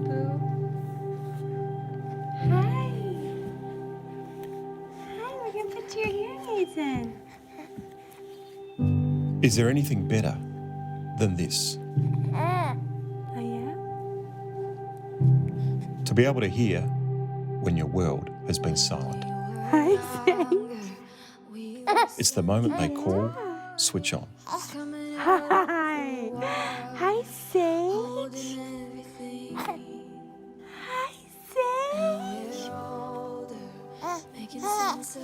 boo. Hi. Hi, we can put your hearing aids in. Is there anything better than this? Oh, yeah? To be able to hear when your world has been silent. Hi, Sage. It's the moment they call switch on. Hi. Hi, Sage. Hi, Sage. You're so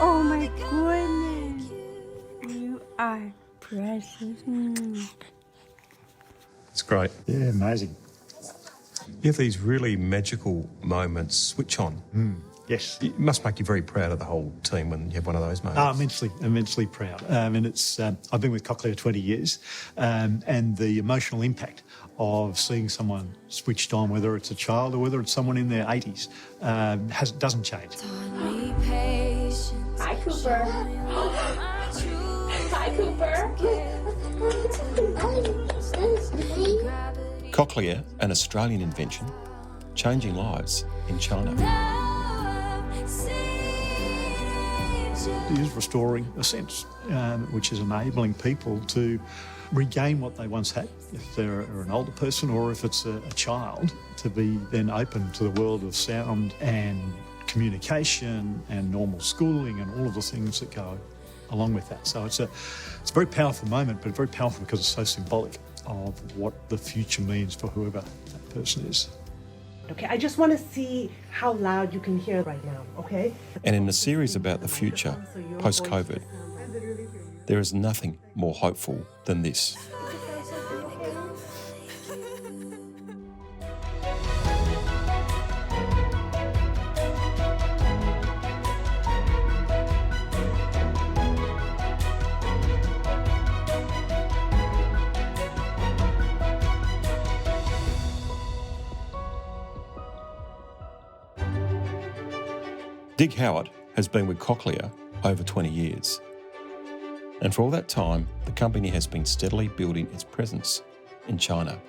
Oh my goodness. You are precious. It's great. Yeah, amazing. You have these really magical moments, switch on. Yes. It must make you very proud of the whole team when you have one of those moments. Immensely proud. And it's I've been with Cochlear 20 years, and the emotional impact of seeing someone switched on, whether it's a child or whether it's someone in their 80s, doesn't change. Hi, Cooper. Hi, Cooper. Cochlear, an Australian invention, changing lives in China. It is restoring a sense, which is enabling people to regain what they once had. If they're an older person or if it's a child, to be then open to the world of sound and communication and normal schooling and all of the things that go along with that. So it's a very powerful moment, but very powerful because it's so symbolic of what the future means for whoever that person is. Okay, I just want to see how loud you can hear right now, okay? And in a series about the future, post-COVID, there is nothing more hopeful than this. Dig Howard has been with Cochlear over 20 years. And for all that time, the company has been steadily building its presence in China.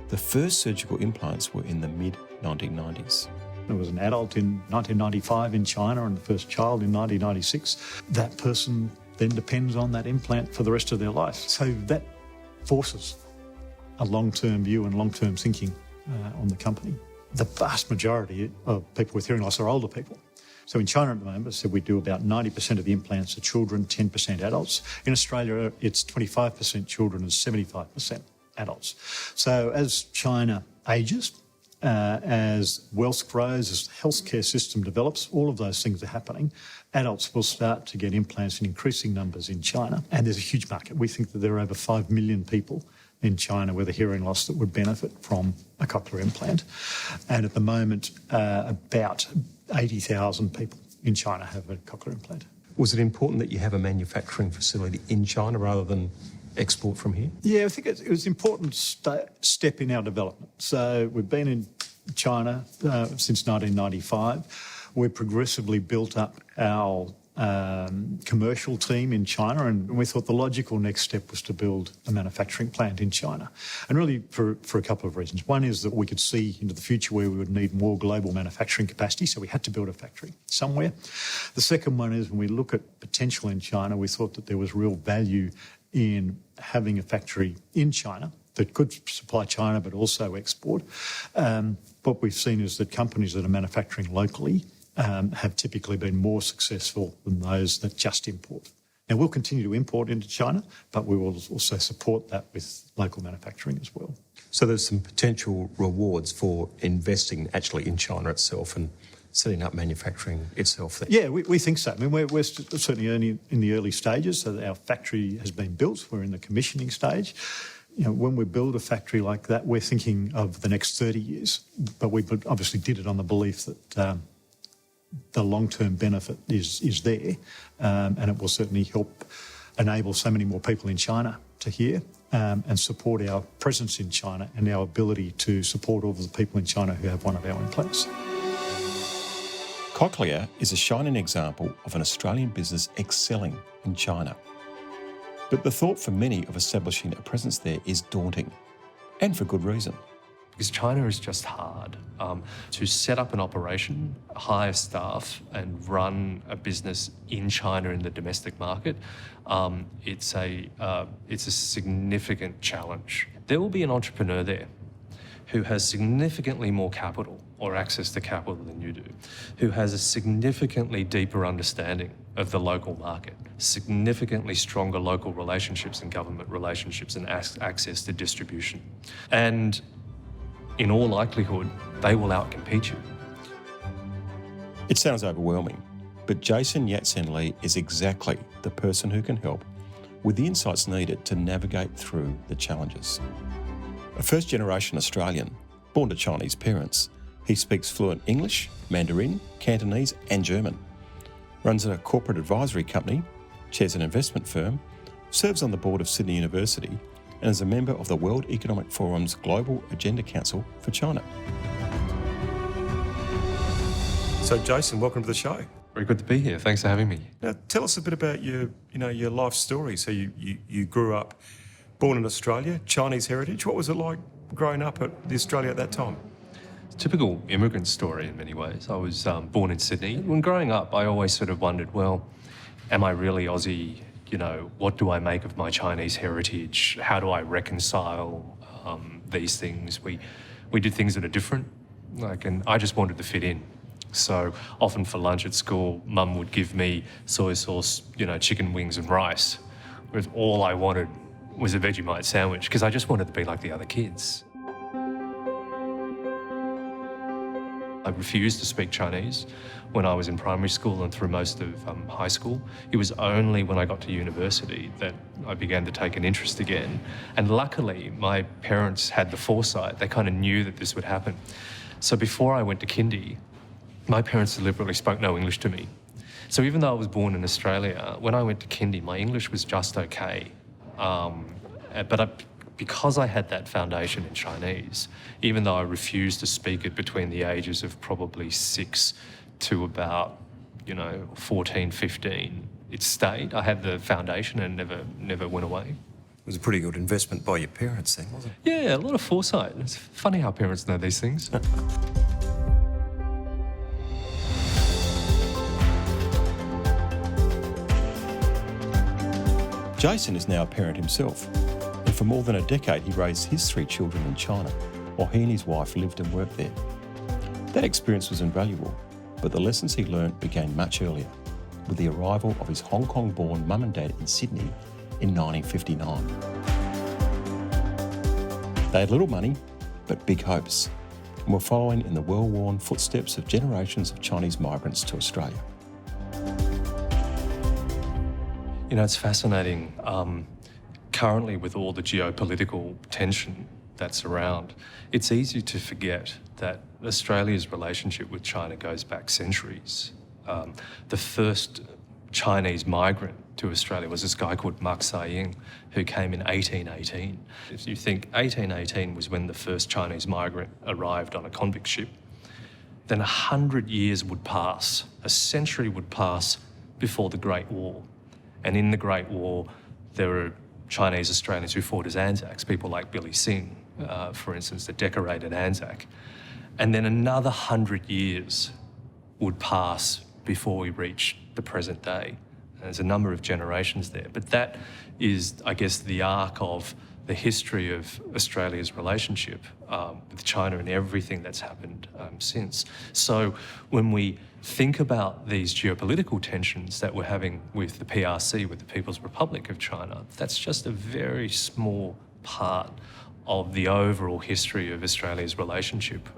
The first surgical implants were in the mid-1990s. There was an adult in 1995 in China and the first child in 1996. That person then depends on that implant for the rest of their life. So that forces a long-term view and long-term thinking on the company. The vast majority of people with hearing loss are older people. So in China at the moment, I said we do about 90% of the implants are children, 10% adults. In Australia, it's 25% children and 75% adults. So as China ages, as wealth grows, as the healthcare system develops, all of those things are happening. Adults will start to get implants in increasing numbers in China. And there's a huge market. We think that there are over 5 million people in China with a hearing loss that would benefit from a cochlear implant. And at the moment, about 80,000 people in China have a cochlear implant. Was it important that you have a manufacturing facility in China rather than export from here? Yeah, I think it was an important step in our development. So we've been in China since 1995. We've progressively built up our commercial team in China, and we thought the logical next step was to build a manufacturing plant in China. And really for a couple of reasons. One is that we could see into the future where we would need more global manufacturing capacity, so we had to build a factory somewhere. The second one is when we look at potential in China, we thought that there was real value in having a factory in China that could supply China but also export. What we've seen is that companies that are manufacturing locally have typically been more successful than those that just import. Now, we'll continue to import into China, but we will also support that with local manufacturing as well. So there's some potential rewards for investing actually in China itself and setting up manufacturing itself there. Yeah, we think so. I mean, we're certainly only in the early stages, so that our factory has been built. We're in the commissioning stage. You know, when we build a factory like that, we're thinking of the next 30 years, but we obviously did it on the belief that the long-term benefit is there, and it will certainly help enable so many more people in China to hear and support our presence in China and our ability to support all of the people in China who have one of our implants. Cochlear is a shining example of an Australian business excelling in China. But the thought for many of establishing a presence there is daunting, and for good reason. Because China is just hard. To set up an operation, hire staff and run a business in China in the domestic market, it's a significant challenge. There will be an entrepreneur there who has significantly more capital or access to capital than you do, who has a significantly deeper understanding of the local market, significantly stronger local relationships and government relationships and access to distribution. And in all likelihood, they will outcompete you. It sounds overwhelming, but Jason Yat-Sen Lee is exactly the person who can help with the insights needed to navigate through the challenges. A first-generation Australian, born to Chinese parents, he speaks fluent English, Mandarin, Cantonese and German, runs a corporate advisory company, chairs an investment firm, serves on the board of Sydney University and is a member of the World Economic Forum's Global Agenda Council for China. So Jason, welcome to the show. Very good to be here. Thanks for having me. Now, tell us a bit about your life story. So you grew up, born in Australia, Chinese heritage. What was it like growing up at Australia at that time? Typical immigrant story in many ways. I was born in Sydney. When growing up, I always sort of wondered, well, am I really Aussie? You know, what do I make of my Chinese heritage? How do I reconcile these things? We did things that are different, and I just wanted to fit in. So often for lunch at school, Mum would give me soy sauce, chicken wings and rice, whereas all I wanted was a Vegemite sandwich because I just wanted to be like the other kids. I refused to speak Chinese when I was in primary school and through most of high school. It was only when I got to university that I began to take an interest again. And luckily, my parents had the foresight. They kind of knew that this would happen. So before I went to kindy, my parents deliberately spoke no English to me. So even though I was born in Australia, when I went to kindy, my English was just okay. Because I had that foundation in Chinese, even though I refused to speak it between the ages of probably 6 to about, 14, 15, it stayed. I had the foundation and never went away. It was a pretty good investment by your parents then, wasn't it? Yeah, a lot of foresight. It's funny how parents know these things. Jason is now a parent himself, and for more than a decade he raised his 3 children in China while he and his wife lived and worked there. That experience was invaluable, but the lessons he learned began much earlier, with the arrival of his Hong Kong-born mum and dad in Sydney in 1959. They had little money, but big hopes, and were following in the well-worn footsteps of generations of Chinese migrants to Australia. It's fascinating. Currently, with all the geopolitical tension that's around, it's easy to forget that Australia's relationship with China goes back centuries. The first Chinese migrant to Australia was this guy called Mak Sai-ying, who came in 1818. If you think 1818 was when the first Chinese migrant arrived on a convict ship, then 100 years would pass, a century would pass before the Great War. And in the Great War, there were Chinese Australians who fought as Anzacs, people like Billy Singh, for instance, the decorated Anzac. And then another 100 years would pass before we reach the present day. There's a number of generations there, but that is, I guess, the arc of the history of Australia's relationship with China and everything that's happened since. So when we think about these geopolitical tensions that we're having with the PRC, with the People's Republic of China, that's just a very small part of the overall history of Australia's relationship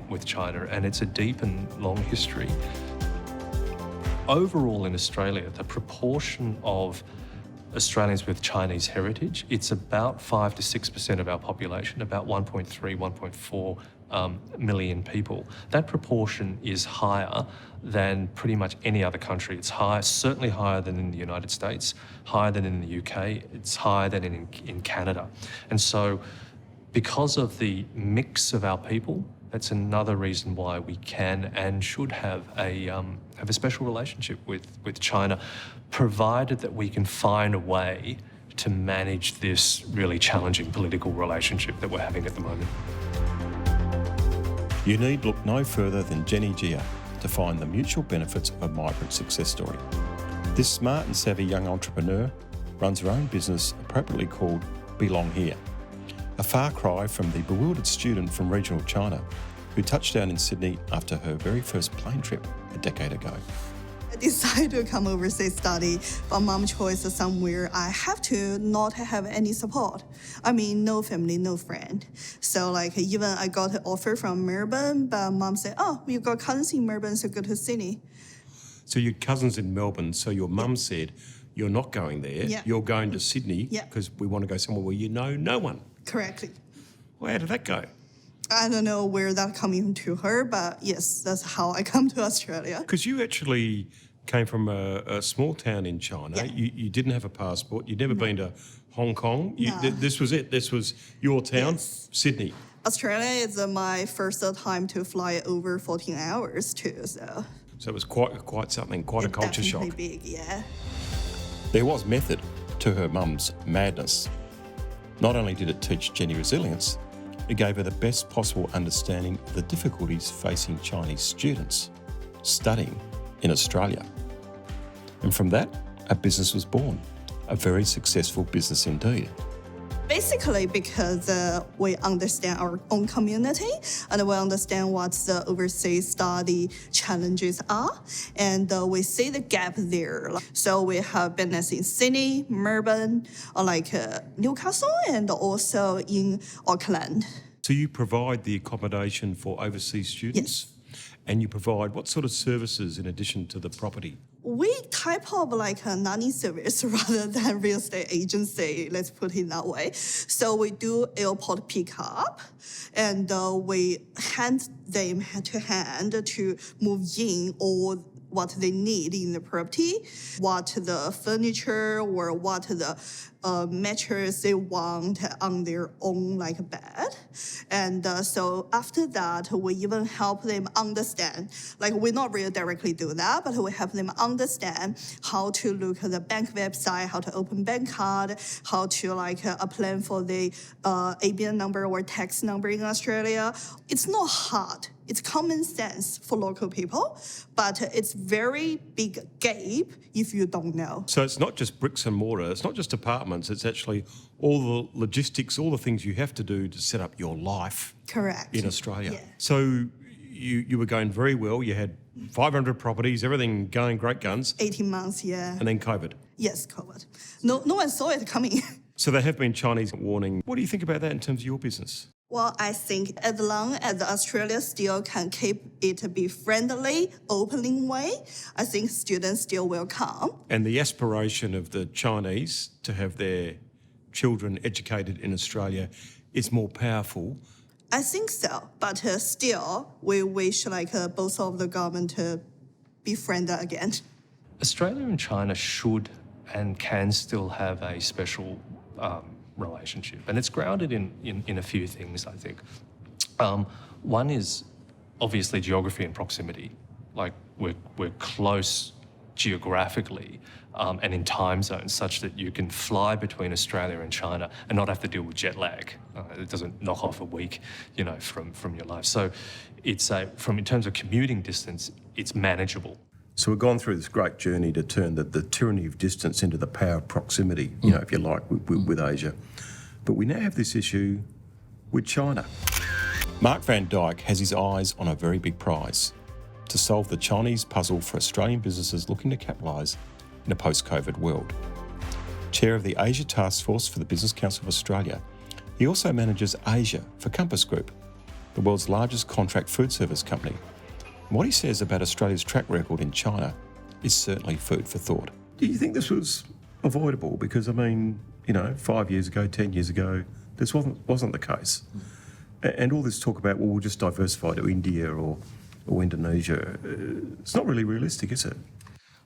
with China, and it's a deep and long history. Overall in Australia, the proportion of Australians with Chinese heritage, it's about 5 to 6% of our population, about 1.3, 1.4 million people. That proportion is higher than pretty much any other country. It's high, certainly higher than in the United States, higher than in the UK, it's higher than in Canada. And so because of the mix of our people, that's another reason why we can and should have a special relationship with China, provided that we can find a way to manage this really challenging political relationship that we're having at the moment. You need look no further than Jenny Jia to find the mutual benefits of a migrant success story. This smart and savvy young entrepreneur runs her own business appropriately called Belong Here, a far cry from the bewildered student from regional China who touched down in Sydney after her very first plane trip a decade ago. I decided to come overseas study, but mom choice somewhere I have to not have any support. I mean, no family, no friend. So even I got an offer from Melbourne, but mom said, oh, you got cousins in Melbourne, so go to Sydney. So your cousin's in Melbourne, so your mum said, you're not going there, you're going to Sydney because we want to go somewhere where you know no one. Correctly. Well, how did that go? I don't know where that coming to her, but yes, that's how I come to Australia. Because you actually came from a small town in China. You didn't have a passport. You'd never been to Hong Kong. This was it. This was your town, Sydney. Australia is my first time to fly over 14 hours too, so. So it was quite something, quite a culture shock. Definitely big, yeah. There was method to her mum's madness. Not only did it teach Jenny resilience, it gave her the best possible understanding of the difficulties facing Chinese students studying in Australia. And from that, a business was born, a very successful business indeed. Basically, because we understand our own community and we understand what the overseas study challenges are, and we see the gap there. So we have business in Sydney, Melbourne, Newcastle, and also in Auckland. So you provide the accommodation for overseas students? Yes. And you provide what sort of services in addition to the property? We type of a nanny service rather than real estate agency, let's put it that way. So we do airport pickup and we hand them hand to hand to move in all what they need in the property, what the furniture or what the mattress they want on their own bed. And so after that, we even help them understand, we not really directly do that, but we help them understand how to look at the bank website, how to open bank card, how to apply for the ABN number or tax number in Australia. It's not hard. It's common sense for local people, but it's very big gap if you don't know. So it's not just bricks and mortar, it's not just apartments, it's actually all the logistics, all the things you have to do to set up your life. Correct. In Australia. Yeah. So you were going very well, you had 500 properties, everything going great guns. 18 months, yeah. And then COVID. Yes, COVID. No one saw it coming. So there have been Chinese warning. What do you think about that in terms of your business? Well, I think as long as Australia still can keep it be friendly, opening way, I think students still will come. And the aspiration of the Chinese to have their children educated in Australia is more powerful. I think so, but still, we wish both of the government to be friendly again. Australia and China should and can still have a special relationship, and it's grounded in a few things, I think. One is obviously geography and proximity. We're close geographically and in time zones such that you can fly between Australia and China and not have to deal with jet lag. It doesn't knock off a week, from your life. So it's in terms of commuting distance, it's manageable. So we've gone through this great journey to turn the tyranny of distance into the power of proximity, if you like, with Asia. But we now have this issue with China. Mark van Dijk has his eyes on a very big prize: to solve the Chinese puzzle for Australian businesses looking to capitalise in a post-COVID world. Chair of the Asia Task Force for the Business Council of Australia, he also manages Asia for Compass Group, the world's largest contract food service company. And what he says about Australia's track record in China is certainly food for thought. Do you think this was avoidable? Because, 5 years ago, 10 years ago, this wasn't the case. And all this talk about, well, we'll just diversify to India or Indonesia, it's not really realistic, is it?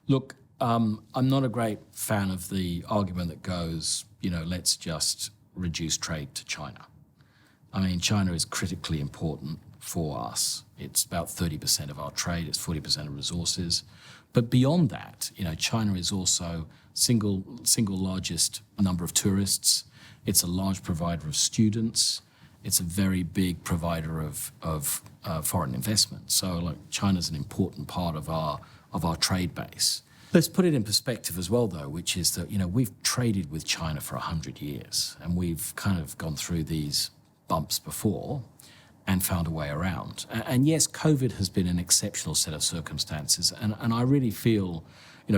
Look, I'm not a great fan of the argument that goes, let's just reduce trade to China. I mean, China is critically important for us. It's about 30% of our trade, it's 40% of resources. But beyond that, China is also single largest number of tourists. It's a large provider of students. It's a very big provider of foreign investment. So China's an important part of our trade base. Let's put it in perspective as well, though, which is that, we've traded with China for 100 years, and we've kind of gone through these bumps before and found a way around. And yes, COVID has been an exceptional set of circumstances, and I really feel,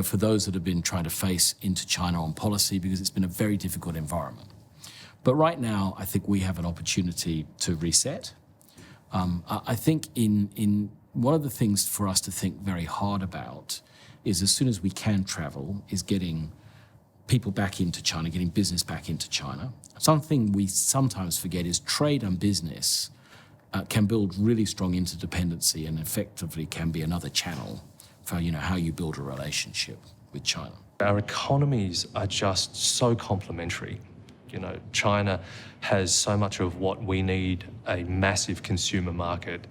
for those that have been trying to face into China on policy, because it's been a very difficult environment. But right now, I think we have an opportunity to reset. I think in one of the things for us to think very hard about is, as soon as we can travel, is getting people back into China, getting business back into China. Something we sometimes forget is trade and business can build really strong interdependency and effectively can be another channel for how you build a relationship with China. Our economies are just so complementary. China has so much of what we need, a massive consumer market,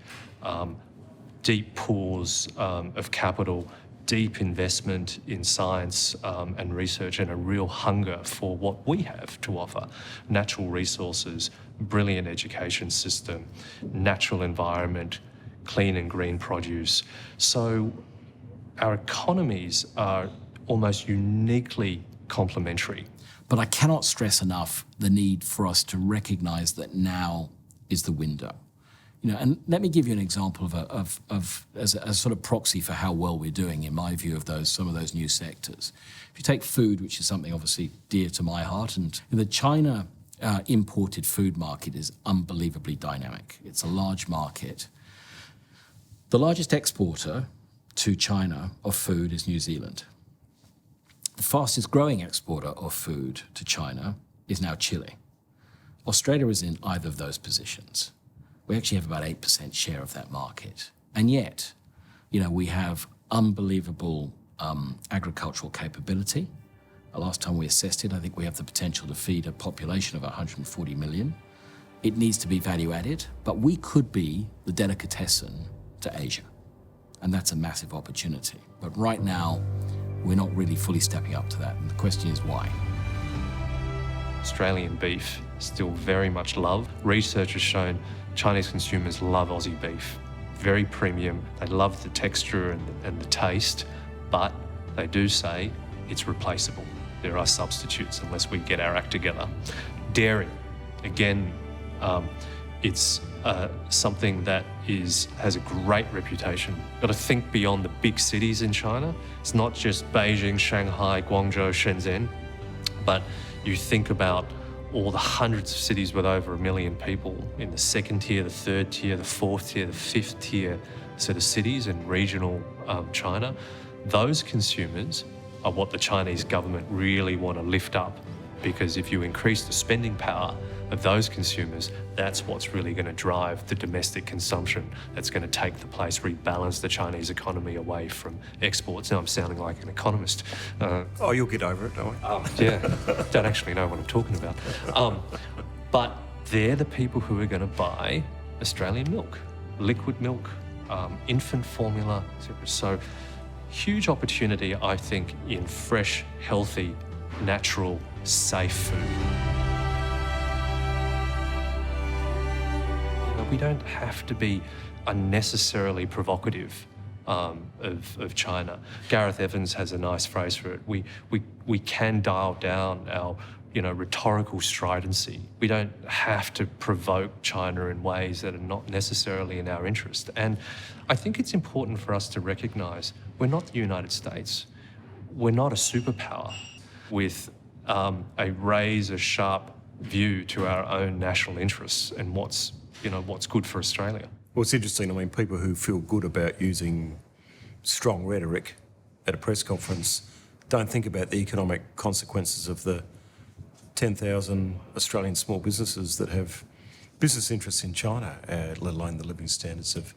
deep pools of capital, deep investment in science and research, and a real hunger for what we have to offer. Natural resources, brilliant education system, natural environment, clean and green produce. So our economies are almost uniquely complementary. But I cannot stress enough the need for us to recognize that now is the window. And let me give you an example as a sort of proxy for how well we're doing, in my view, of some of those new sectors. If you take food, which is something obviously dear to my heart, and the China imported food market is unbelievably dynamic. It's a large market. The largest exporter to China of food is New Zealand. The fastest growing exporter of food to China is now Chile. Australia is in either of those positions. We actually have about 8% share of that market. And yet, we have unbelievable agricultural capability. Last time we assessed it, I think we have the potential to feed a population of 140 million. It needs to be value added, but we could be the delicatessen to Asia. And that's a massive opportunity. But right now, we're not really fully stepping up to that. And the question is why? Australian beef still very much loved. Research has shown Chinese consumers love Aussie beef. Very premium. They love the texture and the taste, but they do say it's replaceable. There are substitutes unless we get our act together. Dairy, again, it's something that has a great reputation. Got to think beyond the big cities in China. It's not just Beijing, Shanghai, Guangzhou, Shenzhen, but you think about all the hundreds of cities with over 1 million people in the second tier, the third tier, the fourth tier, the fifth tier set of cities in regional China. Those consumers are what the Chinese government really want to lift up, because if you increase the spending power of those consumers, that's what's really going to drive the domestic consumption that's going to take the place, rebalance the Chinese economy away from exports. Now I'm sounding like an economist. Oh, you'll get over it, don't we? Yeah, don't actually know what I'm talking about. But they're the people who are going to buy Australian milk, liquid milk, infant formula, etc. So huge opportunity, I think, in fresh, healthy, natural, safe food. We don't have to be unnecessarily provocative of China. Gareth Evans has a nice phrase for it. We can dial down our rhetorical stridency. We don't have to provoke China in ways that are not necessarily in our interest. And I think it's important for us to recognise we're not the United States. We're not a superpower with a razor-sharp view to our own national interests and what's good for Australia. Well, it's interesting. I mean, people who feel good about using strong rhetoric at a press conference don't think about the economic consequences of the 10,000 Australian small businesses that have business interests in China, let alone the living standards of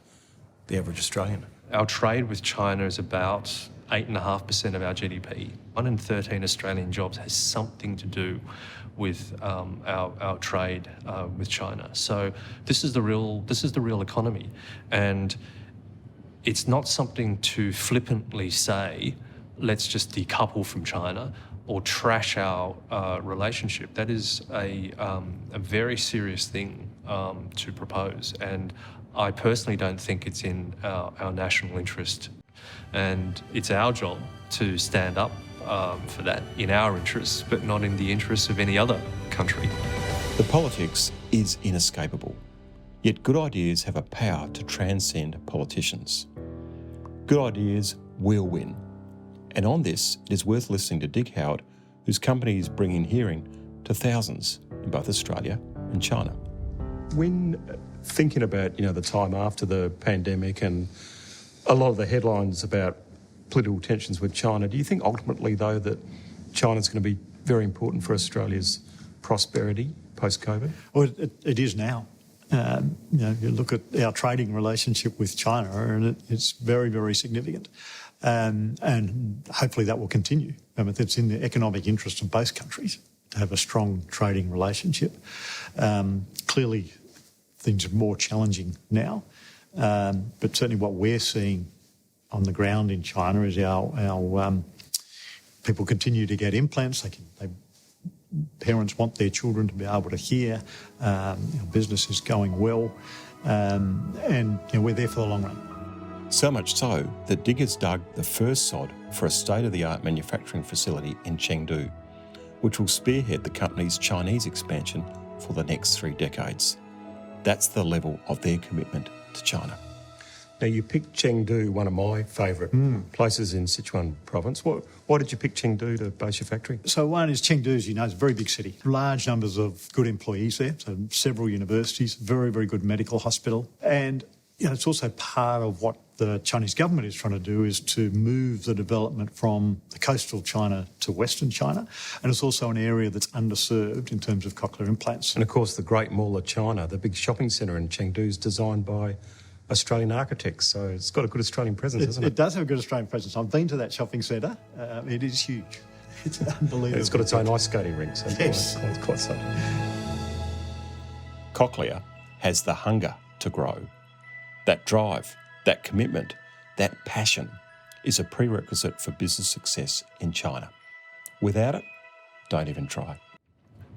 the average Australian? Our trade with China is about 8.5% of our GDP. 1 in 13 Australian jobs has something to do with our trade with China. So this is the real economy, and it's not something to flippantly say, let's just decouple from China or trash our relationship. That is a very serious thing to propose, and I personally don't think it's in our national interest. And it's our job to stand up for that in our interests, but not in the interests of any other country. The politics is inescapable, yet good ideas have a power to transcend politicians. Good ideas will win. And on this, it is worth listening to Dick Howard, whose company is bringing hearing to thousands in both Australia and China. When thinking about, the time after the pandemic and a lot of the headlines about political tensions with China, do you think ultimately, though, that China's going to be very important for Australia's prosperity post-COVID? Well, it is now. You look at our trading relationship with China and it's very, very significant. And hopefully that will continue. It's in the economic interest of both countries to have a strong trading relationship. Clearly, things are more challenging now. But certainly what we're seeing on the ground in China is our people continue to get implants. Parents want their children to be able to hear. Business is going well. And we're there for the long run. So much so that diggers dug the first sod for a state-of-the-art manufacturing facility in Chengdu, which will spearhead the company's Chinese expansion for the next 3 decades. That's the level of their commitment to China. Now, you picked Chengdu, one of my favourite places in Sichuan province. Why did you pick Chengdu to base your factory? So one is Chengdu, as you know, is a very big city. Large numbers of good employees there, so several universities, very, very good medical hospital. And it's also part of what the Chinese government is trying to do is to move the development from the coastal China to Western China. And it's also an area that's underserved in terms of cochlear implants. And of course, the Great Mall of China, the big shopping centre in Chengdu, is designed by Australian architects. So it's got a good Australian presence, hasn't it? It does have a good Australian presence. I've been to that shopping centre. It is huge. It's unbelievable. It's got its own ice skating rink, so yes. It's quite something. Cochlear has the hunger to grow. That drive, that commitment, that passion is a prerequisite for business success in China. Without it, don't even try.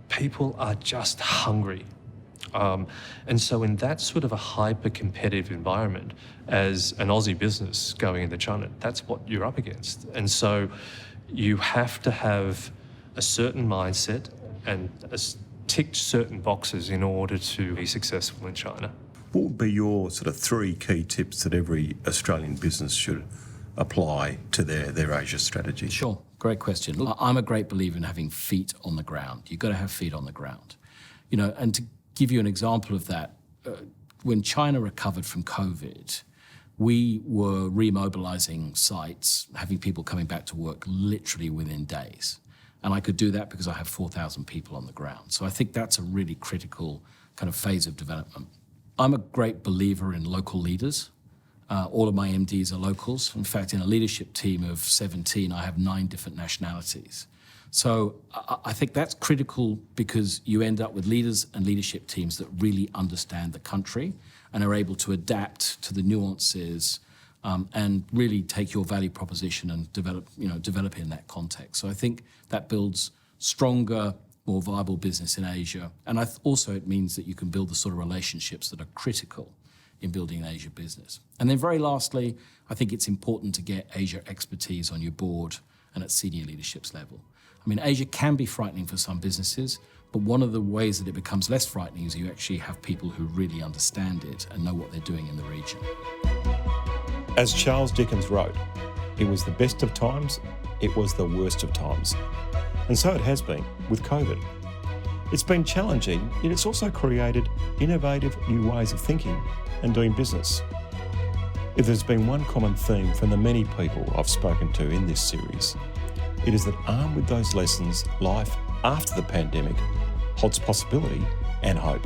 People are just hungry. And so in that sort of a hyper-competitive environment, as an Aussie business going into China, that's what you're up against. And so you have to have a certain mindset and tick certain boxes in order to be successful in China. What would be your sort of 3 key tips that every Australian business should apply to their Asia strategy? Sure, great question. Look, I'm a great believer in having feet on the ground. You've got to have feet on the ground. And to give you an example of that, when China recovered from COVID, we were remobilising sites, having people coming back to work literally within days. And I could do that because I have 4,000 people on the ground. So I think that's a really critical kind of phase of development. I'm a great believer in local leaders. All of my MDs are locals. In fact, in a leadership team of 17, I have 9 different nationalities. So I think that's critical because you end up with leaders and leadership teams that really understand the country and are able to adapt to the nuances and really take your value proposition and develop in that context. So I think that builds stronger, more viable business in Asia. And also it means that you can build the sort of relationships that are critical in building an Asia business. And then very lastly, I think it's important to get Asia expertise on your board and at senior leadership's level. I mean, Asia can be frightening for some businesses, but one of the ways that it becomes less frightening is you actually have people who really understand it and know what they're doing in the region. As Charles Dickens wrote, it was the best of times, it was the worst of times. And so it has been with COVID. It's been challenging, yet it's also created innovative new ways of thinking and doing business. If there's been one common theme from the many people I've spoken to in this series, it is that armed with those lessons, life after the pandemic holds possibility and hope.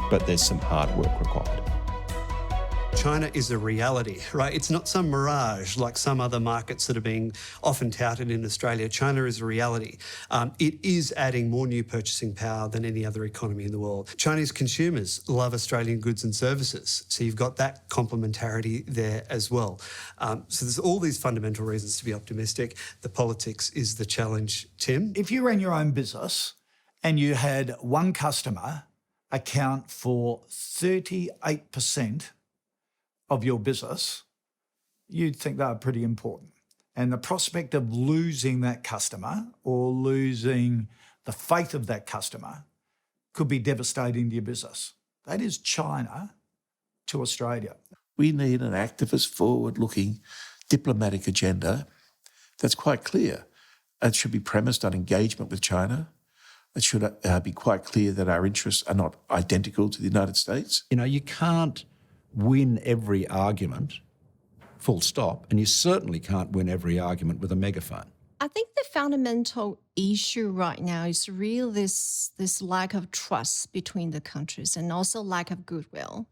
But there's some hard work required. China is a reality, right? It's not some mirage like some other markets that are being often touted in Australia. China is a reality. It is adding more new purchasing power than any other economy in the world. Chinese consumers love Australian goods and services, so you've got that complementarity there as well. So there's all these fundamental reasons to be optimistic. The politics is the challenge, Tim. If you ran your own business and you had one customer account for 38% of your business, you'd think they were pretty important. And the prospect of losing that customer or losing the faith of that customer could be devastating to your business. That is China to Australia. We need an activist, forward-looking diplomatic agenda that's quite clear. It should be premised on engagement with China. It should be quite clear that our interests are not identical to the United States. You know, you can't win every argument, full stop, and you certainly can't win every argument with a megaphone. I think the fundamental issue right now is really this lack of trust between the countries and also lack of goodwill.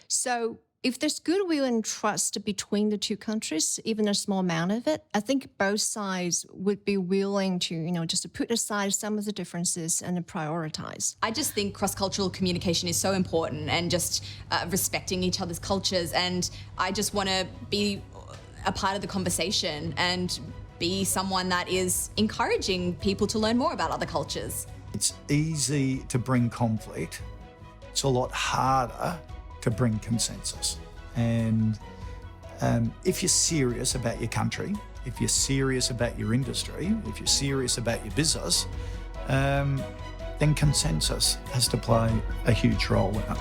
So if there's goodwill and trust between the two countries, even a small amount of it, I think both sides would be willing to, just to put aside some of the differences and to prioritize. I just think cross-cultural communication is so important and just respecting each other's cultures. And I just want to be a part of the conversation and be someone that is encouraging people to learn more about other cultures. It's easy to bring conflict. It's a lot harder to bring consensus. And if you're serious about your country, if you're serious about your industry, if you're serious about your business, then consensus has to play a huge role in it.